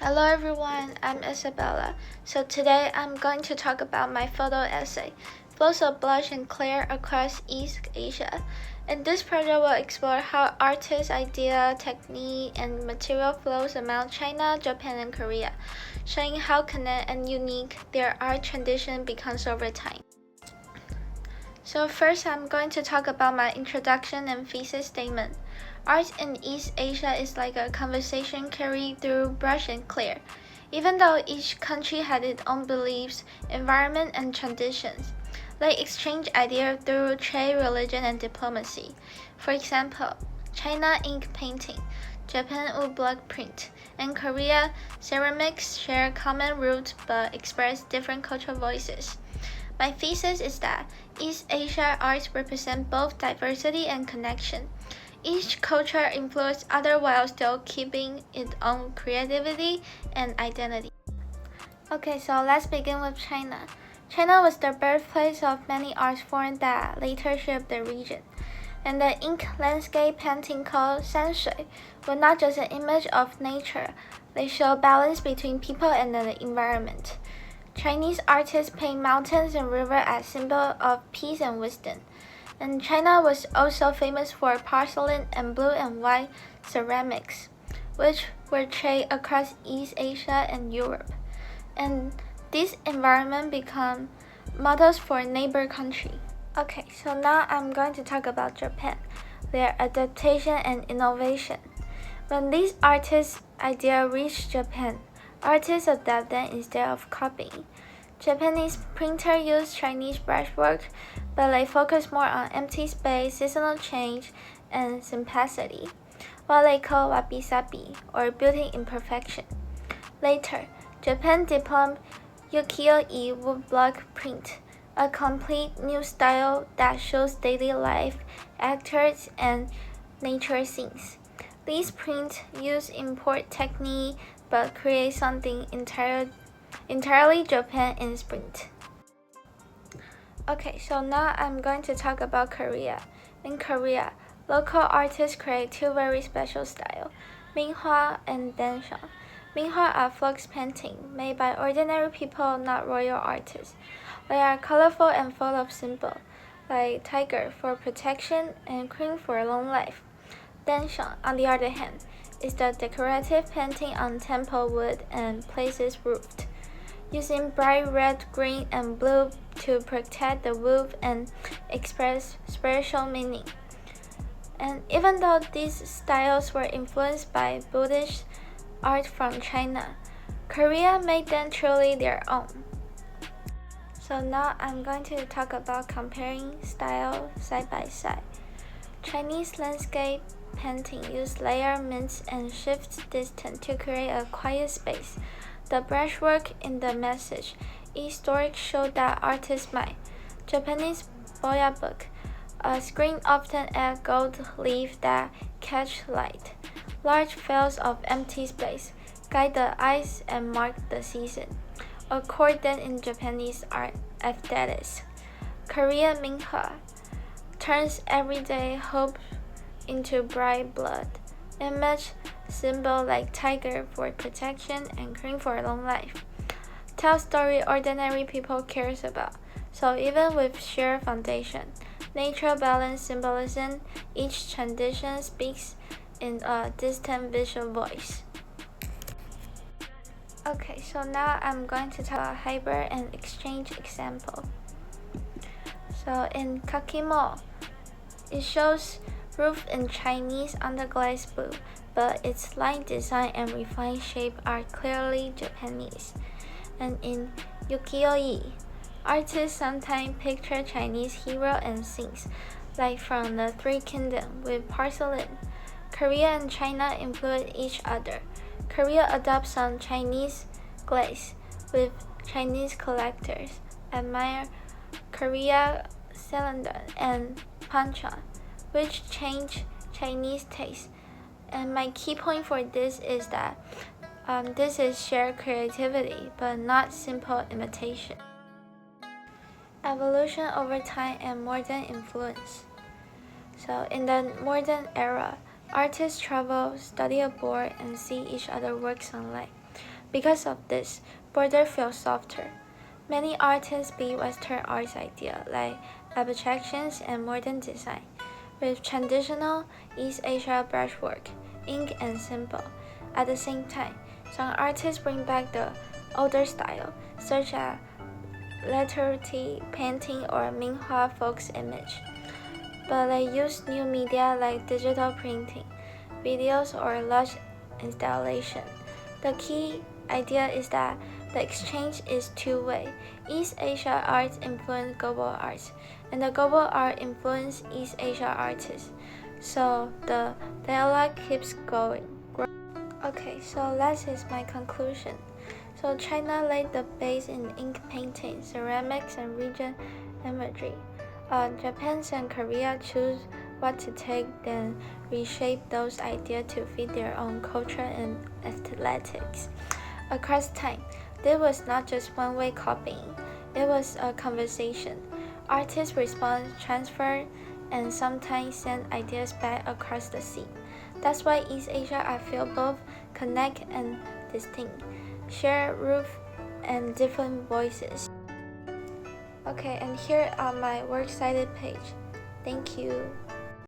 Hello everyone, I'm Isabella. So today I'm going to talk about my photo essay, Flows of Blush and Clear Across East Asia. In this project will explore how artists' idea, technique, and material flows among China, Japan, and Korea, showing how connected and unique their art tradition becomes over time. So first I'm going to talk about my introduction and thesis statement. Art in East Asia is like a conversation carried through brush and clear, even though each country had its own beliefs, environment, and traditions. They exchange ideas through trade, religion, and diplomacy. For example, China ink painting, Japan woodblock print, and Korea ceramics share common roots but express different cultural voices. My thesis is that East Asia arts represent both diversity and connection. Each culture influences other while still keeping its own creativity and identity. Okay, so let's begin with China. China was the birthplace of many art forms that later shaped the region. And the ink landscape painting called Shanshui was not just an image of nature, they show balance between people and the environment. Chinese artists paint mountains and rivers as symbols of peace and wisdom. And China was also famous for porcelain and blue and white ceramics, which were traded across East Asia and Europe. And this environment became models for neighbor countries. Okay, so now I'm going to talk about Japan, their adaptation and innovation. When these artists' ideas reached Japan, artists adapt them instead of copying. Japanese printers use Chinese brushwork, but they focus more on empty space, seasonal change, and simplicity, what they call wabi-sabi, or beauty imperfection. Later, Japan developed ukiyo-e woodblock print, a complete new style that shows daily life, actors, and nature scenes. These prints use import technique but create something entirely Japan in print. Okay, so now I'm going to talk about Korea. In Korea, local artists create two very special styles, minhwa and danshan. Minhwa are flux paintings made by ordinary people, not royal artists. They are colorful and full of symbols, like tiger for protection and queen for long life. Danshan, on the other hand, is the decorative painting on temple wood and places roofed, using bright red, green, and blue to protect the roof and express spiritual meaning. And even though these styles were influenced by Buddhist art from China, Korea made them truly their own. So now I'm going to talk about comparing styles side by side. Chinese landscape painting use layer, mints, and shifts distance to create a quiet space. The brushwork in the message historic show that artist mind. Japanese boyabook, a screen often add gold leaf that catch light. Large fields of empty space guide the eyes and mark the season. A cordon in Japanese art aesthetics. Korean minhwa turns everyday hope into bright blood. Image symbol like tiger for protection and queen for long life. Tell story ordinary people cares about. So even with shared foundation, nature balance symbolism, each tradition speaks in a distant visual voice. Okay, so now I'm going to talk about hybrid and exchange example. So in Kakimo, it shows roof in Chinese underglaze blue, but its line design and refined shape are clearly Japanese. And in ukiyo-e, artists sometimes picture Chinese heroes and scenes, like from the Three Kingdoms with porcelain. Korea and China influence each other. Korea adopts some Chinese glaze, with Chinese collectors admire Korea cylinder and panchan, which change Chinese taste. And my key point for this is that this is shared creativity, but not simple imitation. Evolution over time and modern influence. So in the modern era, artists travel, study abroad, and see each other's works online. Because of this, borders feel softer. Many artists beat Western art's idea, like abstractions and modern design, with traditional East Asia brushwork, ink, and symbol. At the same time, some artists bring back the older style, such as literary painting or Minhua folks image. But they use new media like digital printing, videos, or large installation. The key idea is that the exchange is two-way. East Asia arts influence global arts, and the global art influence East Asia artists. So the dialogue keeps going. Okay, so that is my conclusion. So China laid the base in ink painting, ceramics, and region imagery. Japan and Korea choose what to take, then reshape those ideas to fit their own culture and aesthetics. Across time, there was not just one-way copying, it was a conversation. Artists respond, transfer, and sometimes send ideas back across the sea. That's why East Asia I feel both connect and distinct, share roots and different voices. Okay, and here are my works cited page. Thank you.